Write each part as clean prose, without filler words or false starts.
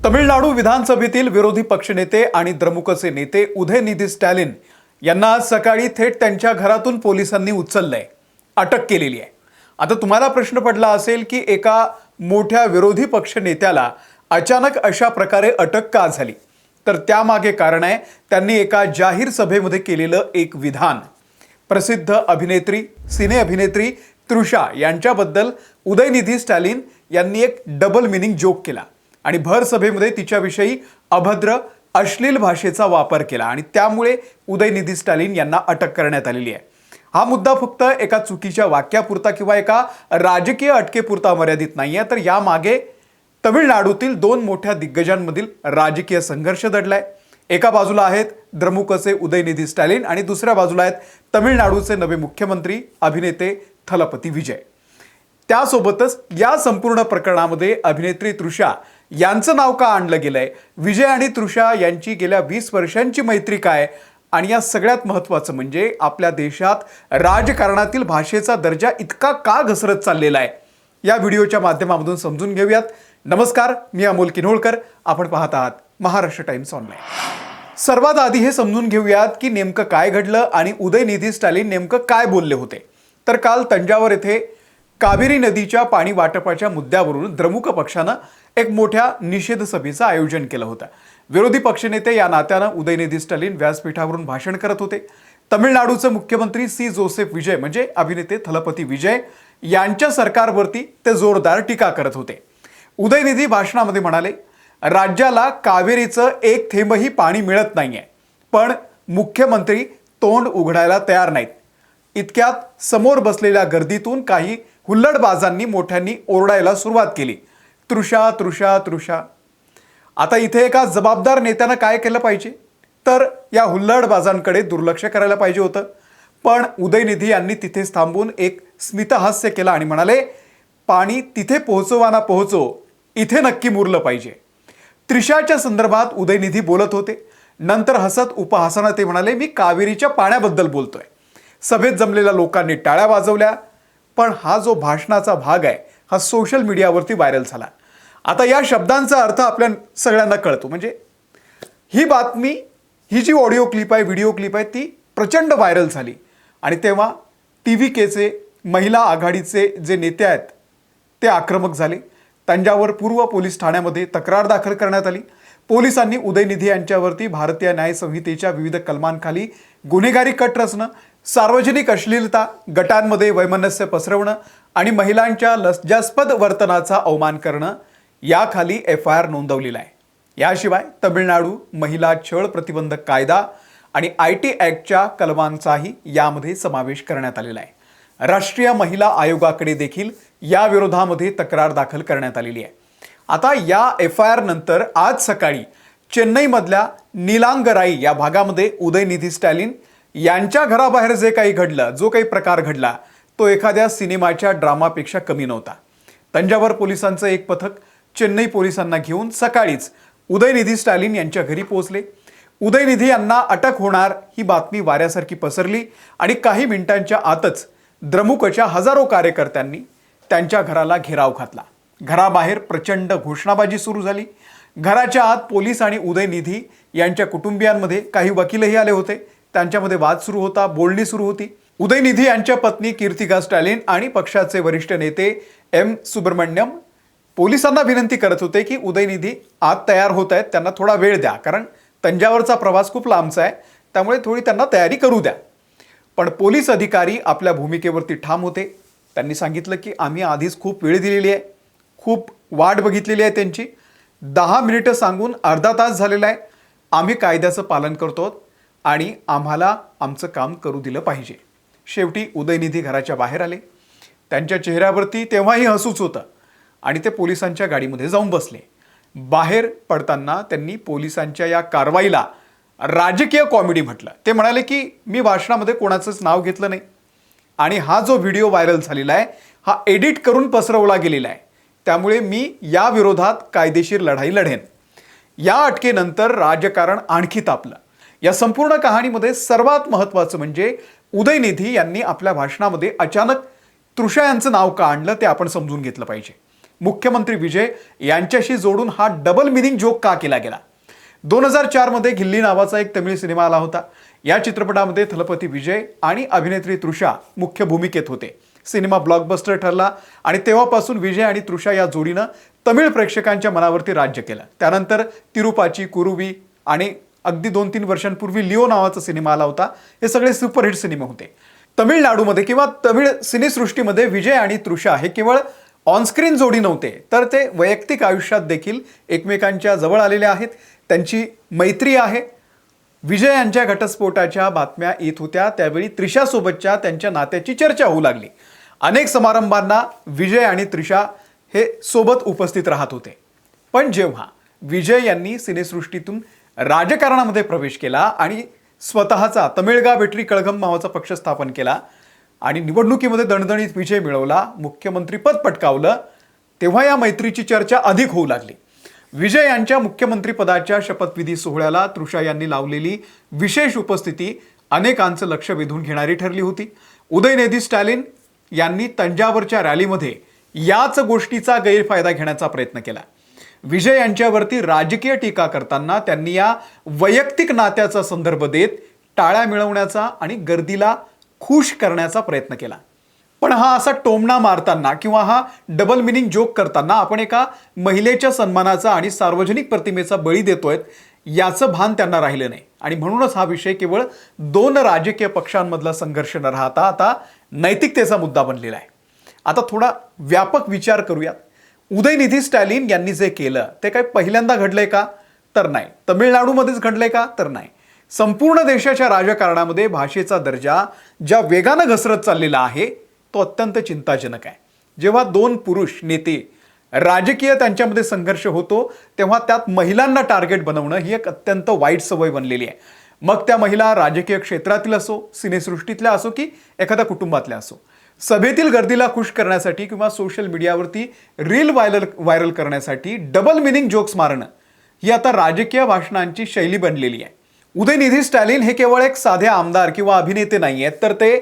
तमिळनाडू विधानसभेतील विरोधी पक्षनेते आणि द्रमुकचे नेते उदयनिधी स्टॅलिन यांना सकाळी थेट त्यांच्या घरातून पोलिसांनी उचललंय, अटक केलेली आहे। आता तुम्हाला प्रश्न पडला असेल की एका मोठ्या विरोधी पक्ष नेत्याला अचानक अशा प्रकारे अटक का झाली, तर त्यामागे कारण आहे त्यांनी एका जाहीर सभेमध्ये केलेलं एक विधान। प्रसिद्ध अभिनेत्री सिने अभिनेत्री तृषा यांच्याबद्दल उदयनिधी स्टॅलिन यांनी एक डबल मीनिंग जोक केला आणि भर सभेमध्ये तिच्याविषयी अभद्र अश्लील भाषेचा वापर केला आणि त्यामुळे उदयनिधी स्टॅलिन यांना अटक करण्यात आलेली आहे। हा मुद्दा फक्त एका चुकीच्या वाक्यापुरता किंवा एका राजकीय अटकेपुरता मर्यादित नाहीये, तर यामागे तमिळनाडूतील दोन मोठ्या दिग्गजांमधील राजकीय संघर्ष दडलाय। एका बाजूला आहेत द्रमुकचे उदयनिधी स्टॅलिन आणि दुसऱ्या बाजूला आहेत तमिळनाडूचे नवे मुख्यमंत्री अभिनेते थलपती विजय। त्यासोबतच या संपूर्ण प्रकरणामध्ये अभिनेत्री तृषा यांचं नाव का आणलं गेलंय, विजय आणि तृषा यांची गेल्या 20 वर्षांची मैत्री काय, आणि या सगळ्यात महत्त्वाचं म्हणजे आपल्या देशात राजकारणातील भाषेचा दर्जा इतका का घसरत चाललेला आहे, या व्हिडिओच्या माध्यमातून समजून घेऊयात। नमस्कार, मी अमोल किन्होळकर, आपण पाहत आहात महाराष्ट्र टाइम्स ऑनलाईन। सर्वात आधी हे समजून घेऊयात की नेमकं काय घडलं आणि उदयनिधी स्टॅलिन नेमकं काय बोलले होते। तर काल तंजावर येथे कावेरी नदीच्या पाणी वाटपाच्या मुद्द्यावरून द्रमुक पक्षानं एक मोठ्या निषेध सभेचं आयोजन केलं होतं। विरोधी पक्षनेते या नात्यानं उदयनिधी स्टॅलिन व्यासपीठावरून भाषण करत होते। तमिळनाडूचे मुख्यमंत्री सी जोसेफ विजय म्हणजे अभिनेते थलपती विजय यांच्या सरकारवरती ते जोरदार टीका करत होते। उदयनिधी भाषणामध्ये म्हणाले, राज्याला कावेरीचं एक थेंबही पाणी मिळत नाहीये, पण मुख्यमंत्री तोंड उघडायला तयार नाहीत। इतक्यात समोर बसलेल्या गर्दीतून काही हुल्लडबाजांनी मोठ्यांनी ओरडायला सुरुवात केली, तृषा तृषा तृषा। आता इथे एका जबाबदार नेत्यानं काय केलं पाहिजे, तर या हुल्लडबाजांकडे दुर्लक्ष करायला पाहिजे होतं। पण उदयनिधी यांनी तिथेच थांबून एक स्मितहास्य केलं आणि म्हणाले, पाणी तिथे पोहोचवा ना पोहोचो, इथे नक्की मुरलं पाहिजे। त्रिशाच्या संदर्भात उदयनिधी बोलत होते, नंतर हसत उपहासानं ते म्हणाले, मी कावेरीच्या पाण्याबद्दल बोलतोय। सभेत जमलेल्या लोकांनी टाळ्या वाजवल्या, पण हा जो भाषणाचा भाग आहे हा सोशल मीडियावरती व्हायरल झाला। आता या शब्दांचा अर्थ आपल्या सगळ्यांना कळतो, म्हणजे ही बातमी, ही जी ऑडिओ क्लिप आहे, व्हिडिओ क्लिप आहे, ती प्रचंड व्हायरल झाली आणि तेव्हा TVKचे महिला आघाडीचे जे नेते आहेत ते आक्रमक झाले। तंजावर पूर्व पोलीस ठाण्यामध्ये तक्रार दाखल करण्यात आली। पोलिसांनी उदयनिधी यांच्यावरती भारतीय न्याय संहितेच्या विविध कलमांखाली गुन्हेगारी कट रचणं, सार्वजनिक अश्लीलता, गटांमध्ये वैमनस्य पसरवणं आणि महिलांच्या लज्जास्पद वर्तनाचा अवमान करणं याखाली FIR नोंदवलेला आहे। याशिवाय तमिळनाडू महिला छळ प्रतिबंधक कायदा आणि IT ॲक्टच्या कलमांचाही यामध्ये समावेश करण्यात आलेला आहे। राष्ट्रीय महिला आयोगाकडे देखील या विरोधामध्ये तक्रार दाखल करण्यात आलेली आहे। आता या FIR नंतर आज सकाळी चेन्नईमधल्या नीलांगराई या भागामध्ये उदयनिधी स्टॅलिन यांच्या घराबाहेर जे काही घडलं, जो काही प्रकार घडला, तो एखाद्या सिनेमाच्या ड्रामापेक्षा कमी नव्हता। तंजावर पोलिसांचं एक पथक चेन्नई पोलिसांना घेऊन सकाळीच उदयनिधी स्टॅलिन यांच्या घरी पोहोचले। उदयनिधी यांना अटक होणार ही बातमी वाऱ्यासारखी पसरली आणि काही मिनिटांच्या आतच द्रमुकच्या हजारो कार्यकर्त्यांनी त्यांच्या घराला घेराव घातला। घराबाहेर प्रचंड घोषणाबाजी सुरू झाली। घराच्या आत पोलीस आणि उदयनिधी यांच्या कुटुंबियांमध्ये काही वकीलही आले होते। त्यांच्यामध्ये वाद सुरू होता, बोलणी सुरू होती। उदयनिधी यांच्या पत्नी कीर्तिका स्टॅलिन आणि पक्षाचे वरिष्ठ नेते M सुब्रमण्यम पोलिसांना विनंती करत होते की उदयनिधी आत तयार होत आहेत, त्यांना थोडा वेळ द्या, कारण तंजावरचा प्रवास खूप लांबचा आहे, त्यामुळे थोडी त्यांना तयारी करू द्या। पण पोलीस अधिकारी आपल्या भूमिकेवरती ठाम होते। त्यांनी सांगितलं की आम्ही आधीच खूप वेळ दिलेली आहे, खूप वाट बघितलेली आहे त्यांची, 10 मिनिटं सांगून अर्धा तास झालेला आहे, आम्ही कायद्याचं पालन करतो आणि आम्हाला आमचं काम करू दिलं पाहिजे। शेवटी उदयनिधी घराच्या बाहेर आले। त्यांच्या चेहऱ्यावरती तेव्हाही हसूच होतं आणि ते पोलिसांच्या गाडीमध्ये जाऊन बसले। बाहेर पडताना त्यांनी पोलिसांच्या या कारवाईला राजकीय कॉमेडी म्हटलं। ते म्हणाले की मी भाषणामध्ये कोणाचंच नाव घेतलं नाही आणि हा जो व्हिडिओ व्हायरल झालेला आहे हा एडिट करून पसरवला गेलेला आहे, त्यामुळे मी या विरोधात कायदेशीर लढाई लढेन। या अटकेनंतर राजकारण आणखी तापलं। या संपूर्ण कहाणीमध्ये सर्वात महत्त्वाचं म्हणजे उदयनिधी यांनी आपल्या भाषणामध्ये अचानक तृषा यांचं नाव का आणलं ते आपण समजून घेतलं पाहिजे। मुख्यमंत्री विजय यांच्याशी जोडून हा डबल मिनिंग जोक का केला गेला? 2004 मध्ये गिल्ली नावाचा एक तमिळ सिनेमा आला होता. या चित्रपटामध्ये थलपती विजय आणि अभिनेत्री तृषा मुख्य भूमिकेत होते. सिनेमा ब्लॉकबस्टर ठरला आणि तेव्हापासून विजय आणि तृषा या जोडीनं तमिळ प्रेक्षकांच्या मनावरती राज्य केलं. त्यानंतर तिरुपाची कुरुवी आणि अगदी 2-3 वर्षांपूर्वी लिओ नावाचा सिनेमा आला होता. हे सगळे सुपरहिट सिनेमे होते. तमिळनाडूमध्ये किंवा तमिळ सिनेसृष्टीमध्ये विजय आणि तृषा हे केवळ ऑनस्क्रीन जोडी नव्हते, तर ते वैयक्तिक आयुष्यात देखील एकमेकांच्या जवळ आलेले आहेत. त्यांची मैत्री आहे. विजय यांच्या घटस्फोटाच्या बातम्या येत होत्या त्यावेळी त्रिशासोबतच्या त्यांच्या नात्याची चर्चा होऊ लागली. अनेक समारंभांना विजय आणि त्रिशा हे सोबत उपस्थित राहत होते. पण जेव्हा विजय यांनी सिनेसृष्टीतून राजकारणामध्ये प्रवेश केला आणि स्वतःचा तमिळगा वेट्री कळघम नावाचा पक्ष स्थापन केला आणि निवडणुकीमध्ये दणदणीत विजय मिळवला, मुख्यमंत्रीपद पटकावलं, तेव्हा या मैत्रीची चर्चा अधिक होऊ लागली. विजय यांच्या मुख्यमंत्रीपदाच्या शपथविधी सोहळ्याला तृषा यांनी लावलेली विशेष उपस्थिती अनेकांचं लक्ष वेधून घेणारी ठरली होती. उदयनिधी स्टॅलिन यांनी तंजावरच्या रॅलीमध्ये याच गोष्टीचा गैरफायदा घेण्याचा प्रयत्न केला. विजय यांच्यावरती राजकीय टीका करताना त्यांनी या वैयक्तिक नात्याचा संदर्भ देत टाळ्या मिळवण्याचा आणि गर्दीला खुश करण्याचा प्रयत्न केला. पण हा असा टोमणा मारताना किंवा हा डबल मिनिंग जोक करताना आपण एका महिलेच्या सन्मानाचा आणि सार्वजनिक प्रतिमेचा बळी देतोय याचं भान त्यांना राहिलं नाही. आणि म्हणूनच हा विषय केवळ 2 राजकीय पक्षांमधला संघर्ष न राहता आता नैतिकतेचा मुद्दा बनलेला आहे. आता थोडा व्यापक विचार करूयात. उदयनिधी स्टॅलिन यांनी जे केलं ते काय पहिल्यांदा घडलंय का? तर नाही. तमिळनाडूमध्येच घडलंय का? तर नाही. संपूर्ण देशाच्या राजकारणामध्ये भाषेचा दर्जा ज्या वेगानं घसरत चाललेला आहे तो अत्यंत चिंताजनक आहे. जेव्हा 2 पुरुष नेते राजकीय त्यांच्यामध्ये संघर्ष होतो तेव्हा त्यात महिलांना टार्गेट बनवणं ही एक अत्यंत वाईट सवय बनलेली आहे. मग त्या महिला राजकीय क्षेत्रातील असो, सिनेसृष्टीतल्या असो की एखाद्या कुटुंबातल्या असो. सभेतील गर्दीला खुश करण्यासाठी किंवा सोशल मीडियावरती रील व्हायरल करण्यासाठी डबल मिनिंग जोक्स मारणं ही आता राजकीय भाषणांची शैली बनलेली आहे. उदयनिधी स्टॅलिन हे केवळ एक साधे आमदार किंवा अभिनेते नाही आहेत, तर ते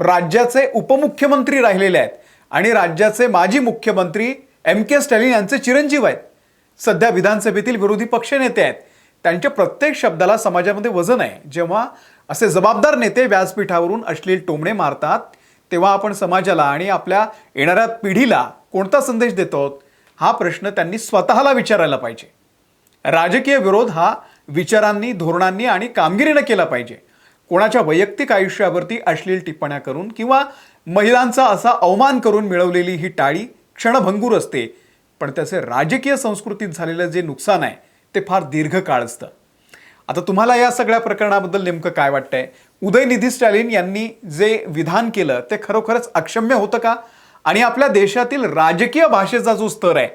राज्याचे उपमुख्यमंत्री राहिलेले आहेत आणि राज्याचे माजी मुख्यमंत्री MK स्टॅलिन यांचे चिरंजीव आहेत. सध्या विधानसभेतील विरोधी पक्षनेते आहेत. त्यांच्या प्रत्येक शब्दाला समाजामध्ये वजन आहे. जेव्हा असे जबाबदार नेते व्यासपीठावरून अश्लील टोमणे मारतात तेव्हा आपण समाजाला आणि आपल्या येणाऱ्या पिढीला कोणता संदेश देतो हा प्रश्न त्यांनी स्वतःला विचारायला पाहिजे. राजकीय विरोध हा विचारांनी, धोरणांनी आणि कामगिरीने केला पाहिजे. कोणाच्या वैयक्तिक आयुष्यावरती अश्लील टिप्पण्या करून किंवा महिलांचा असा अवमान करून मिळवलेली ही टाळी क्षणभंगूर असते, पण त्याचे राजकीय संस्कृतीत झालेलं जे नुकसान आहे ते फार दीर्घकाळ असतं. आता तुम्हाला या सगळ्या प्रकरणाबद्दल नेमकं काय वाटतंय? उदयनिधी स्टॅलिन यांनी जे विधान केलं ते खरोखरच अक्षम्य होतं का? आणि आपल्या देशातील राजकीय भाषेचा जो स्तर आहे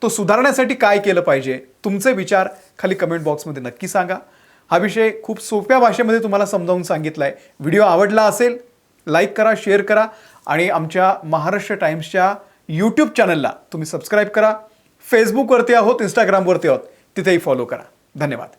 तो सुधारण्यासाठी काय केलं पाहिजे? तुमचे विचार खाली कमेंट बॉक्समध्ये नक्की सांगा. हा विषय खूप सोप्या भाषेमध्ये तुम्हाला समजावून सांगितला आहे. व्हिडिओ आवडला असेल लाईक करा, शेअर करा आणि आमच्या महाराष्ट्र टाइम्सच्या यूट्यूब चॅनलला तुम्ही सबस्क्राईब करा. फेसबुकवरती आहोत, इंस्टाग्रामवरती आहोत, तिथेही फॉलो करा. धन्यवाद.